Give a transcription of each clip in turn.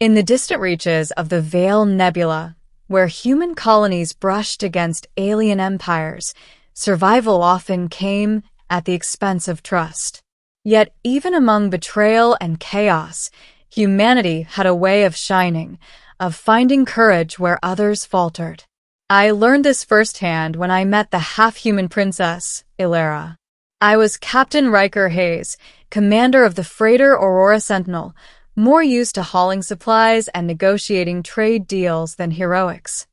In the distant reaches of the Veil Nebula, where human colonies brushed against alien empires, survival often came at the expense of trust. Yet even among betrayal and chaos, humanity had a way of shining, of finding courage where others faltered. I learned this firsthand when I met the half-human princess, Aelara. I was Captain Ryker Hayes, commander of the freighter Aurora Sentinel, more used to hauling supplies and negotiating trade deals than heroics.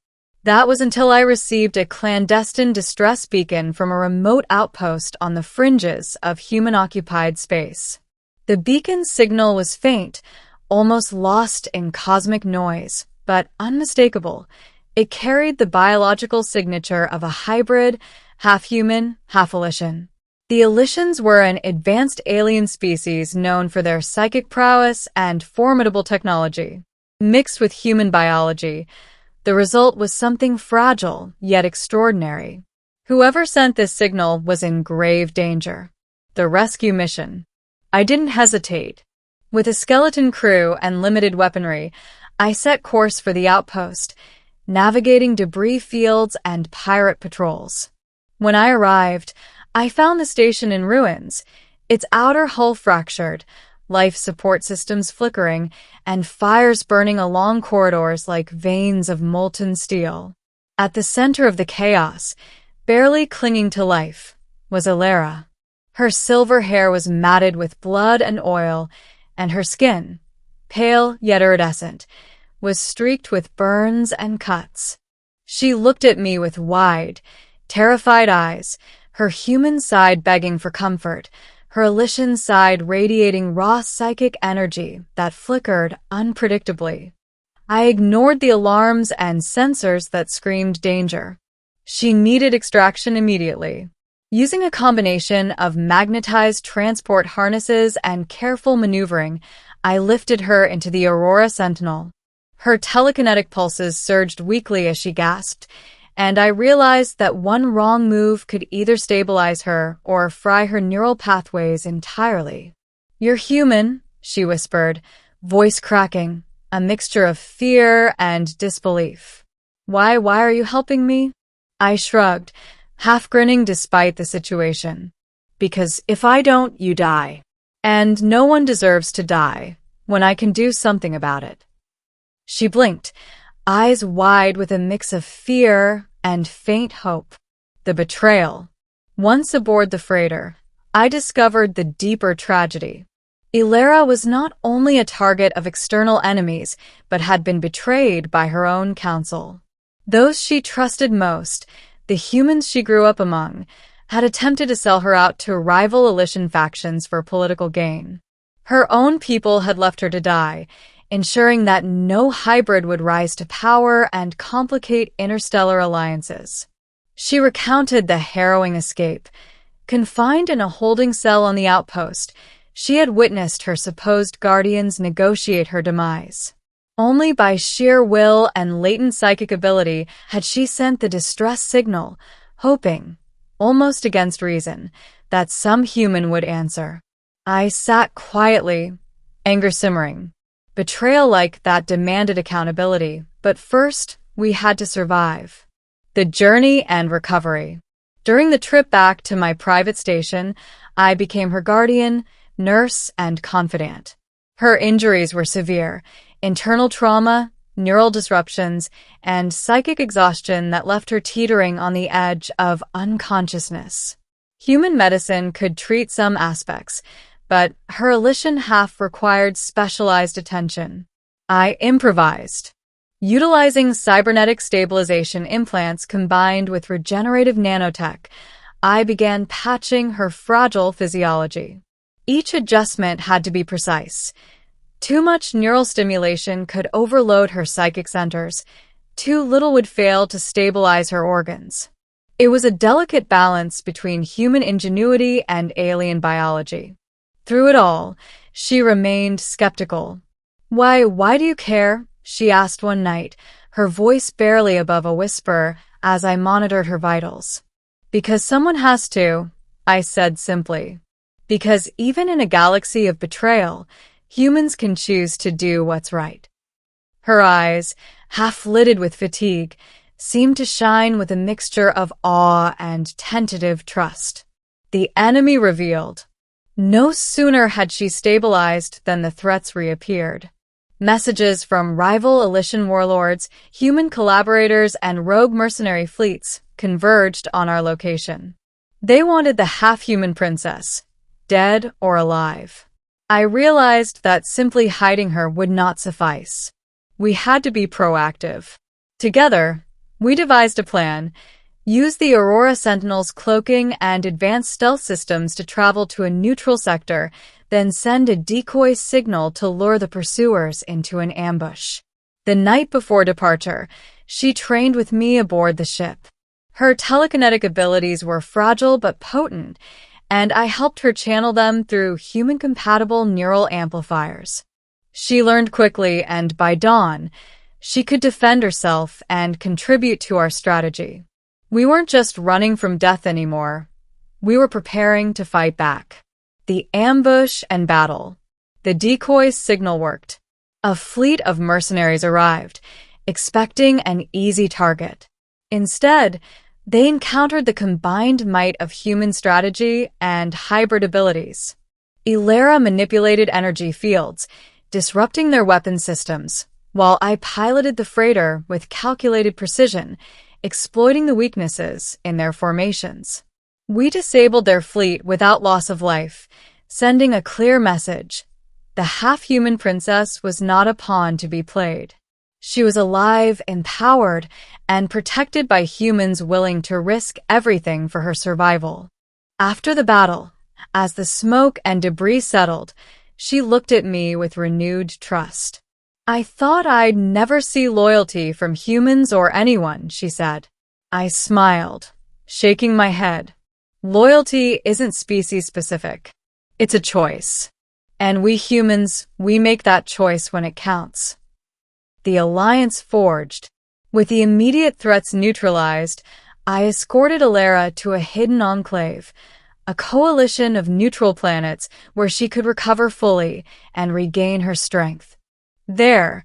That was until I received a clandestine distress beacon from a remote outpost on the fringes of human-occupied space. The beacon's signal was faint, almost lost in cosmic noise, but unmistakable. It carried the biological signature of a hybrid, half-human, half-Elyssian. The Elyssians were an advanced alien species known for their psychic prowess and formidable technology. Mixed with human biology, the result was something fragile yet extraordinary. Whoever sent this signal was in grave danger. The rescue mission. I didn't hesitate. With a skeleton crew and limited weaponry, I set course for the outpost, navigating debris fields and pirate patrols. When I arrived, I found the station in ruins, its outer hull fractured, life support systems flickering, and fires burning along corridors like veins of molten steel. At the center of the chaos, barely clinging to life, was Aelara. Her silver hair was matted with blood and oil, and her skin, pale yet iridescent, was streaked with burns and cuts. She looked at me with wide, terrified eyes, her human side begging for comfort, her Elyssian side radiating raw psychic energy that flickered unpredictably. I ignored the alarms and sensors that screamed danger. She needed extraction immediately. Using a combination of magnetized transport harnesses and careful maneuvering, I lifted her into the Aurora Sentinel. Her telekinetic pulses surged weakly as she gasped, and I realized that one wrong move could either stabilize her or fry her neural pathways entirely. "You're human," she whispered, voice cracking, a mixture of fear and disbelief. Why are you helping me?" I shrugged, half grinning despite the situation. "Because if I don't, you die. And no one deserves to die when I can do something about it." She blinked, eyes wide with a mix of fear and faint hope. The betrayal. Once aboard the freighter, I discovered the deeper tragedy. Aelara was not only a target of external enemies, but had been betrayed by her own council. Those she trusted most, the humans she grew up among, had attempted to sell her out to rival Elyssian factions for political gain. Her own people had left her to die, ensuring that no hybrid would rise to power and complicate interstellar alliances. She recounted the harrowing escape. Confined in a holding cell on the outpost, she had witnessed her supposed guardians negotiate her demise. Only by sheer will and latent psychic ability had she sent the distress signal, hoping, almost against reason, that some human would answer. I sat quietly, anger simmering. Betrayal like that demanded accountability, but first, we had to survive. The journey and recovery. During the trip back to my private station, I became her guardian, nurse, and confidant. Her injuries were severe, internal trauma, neural disruptions, and psychic exhaustion that left her teetering on the edge of unconsciousness. Human medicine could treat some aspects, but her Elyssian half required specialized attention. I improvised. Utilizing cybernetic stabilization implants combined with regenerative nanotech, I began patching her fragile physiology. Each adjustment had to be precise. Too much neural stimulation could overload her psychic centers. Too little would fail to stabilize her organs. It was a delicate balance between human ingenuity and alien biology. Through it all, she remained skeptical. Why do you care?" she asked one night, her voice barely above a whisper as I monitored her vitals. "Because someone has to," I said simply. "Because even in a galaxy of betrayal, humans can choose to do what's right." Her eyes, half-lidded with fatigue, seemed to shine with a mixture of awe and tentative trust. The enemy revealed. No sooner had she stabilized than the threats reappeared. Messages from rival Elyssian warlords, human collaborators, and rogue mercenary fleets converged on our location. They wanted the half-human princess, dead or alive. I realized that simply hiding her would not suffice. We had to be proactive. Together, we devised a plan, used the Aurora Sentinel's cloaking and advanced stealth systems to travel to a neutral sector, then send a decoy signal to lure the pursuers into an ambush. The night before departure, she trained with me aboard the ship. Her telekinetic abilities were fragile but potent, and I helped her channel them through human-compatible neural amplifiers. She learned quickly, and by dawn, she could defend herself and contribute to our strategy. We weren't just running from death anymore. We were preparing to fight back. The ambush and battle. The decoy's signal worked. A fleet of mercenaries arrived, expecting an easy target. Instead, they encountered the combined might of human strategy and hybrid abilities. Aelara manipulated energy fields, disrupting their weapon systems, while I piloted the freighter with calculated precision, exploiting the weaknesses in their formations. We disabled their fleet without loss of life, sending a clear message. The half-human princess was not a pawn to be played. She was alive, empowered, and protected by humans willing to risk everything for her survival. After the battle, as the smoke and debris settled, she looked at me with renewed trust. "I thought I'd never see loyalty from humans or anyone," she said. I smiled, shaking my head. Loyalty isn't species-specific. It's a choice. And we humans, we make that choice when it counts. The alliance forged. With the immediate threats neutralized, I escorted Aelara to a hidden enclave, a coalition of neutral planets where she could recover fully and regain her strength. There,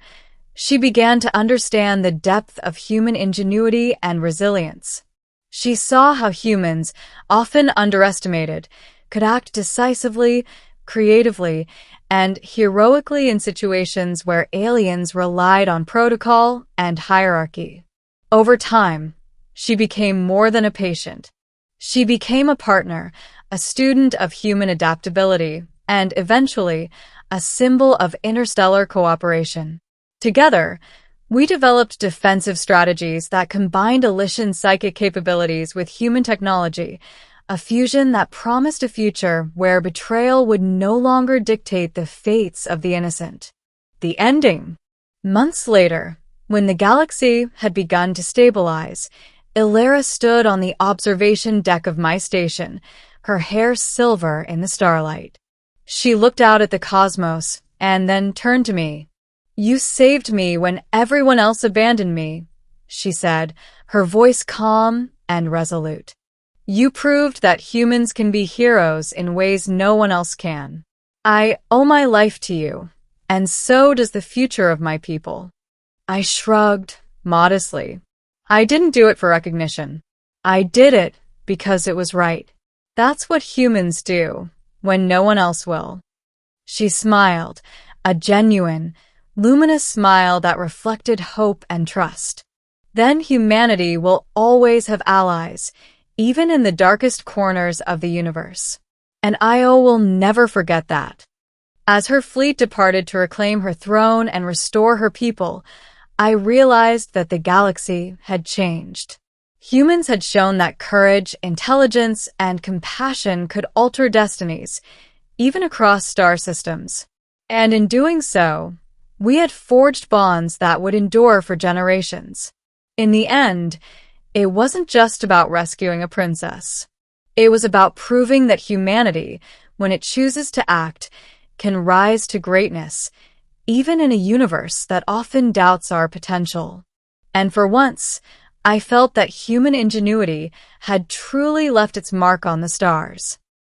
she began to understand the depth of human ingenuity and resilience. She saw how humans, often underestimated, could act decisively, creatively, and heroically in situations where aliens relied on protocol and hierarchy. Over time, she became more than a patient. She became a partner, a student of human adaptability, and eventually, a symbol of interstellar cooperation. Together, we developed defensive strategies that combined Elyssian psychic capabilities with human technology, a fusion that promised a future where betrayal would no longer dictate the fates of the innocent. The ending. Months later, when the galaxy had begun to stabilize, Aelara stood on the observation deck of my station, her hair silver in the starlight. She looked out at the cosmos and then turned to me. "You saved me when everyone else abandoned me," she said, her voice calm and resolute. "You proved that humans can be heroes in ways no one else can. I owe my life to you, and so does the future of my people." I shrugged modestly. I didn't do it for recognition. I did it because it was right. That's what humans do when no one else will. She smiled, a genuine, luminous smile that reflected hope and trust. Then humanity will always have allies, even in the darkest corners of the universe. And Io will never forget that. As her fleet departed to reclaim her throne and restore her people, I realized that the galaxy had changed. Humans had shown that courage, intelligence, and compassion could alter destinies, even across star systems. And in doing so, we had forged bonds that would endure for generations. In the end, it wasn't just about rescuing a princess. It was about proving that humanity, when it chooses to act, can rise to greatness, even in a universe that often doubts our potential. And for once, I felt that human ingenuity had truly left its mark on the stars.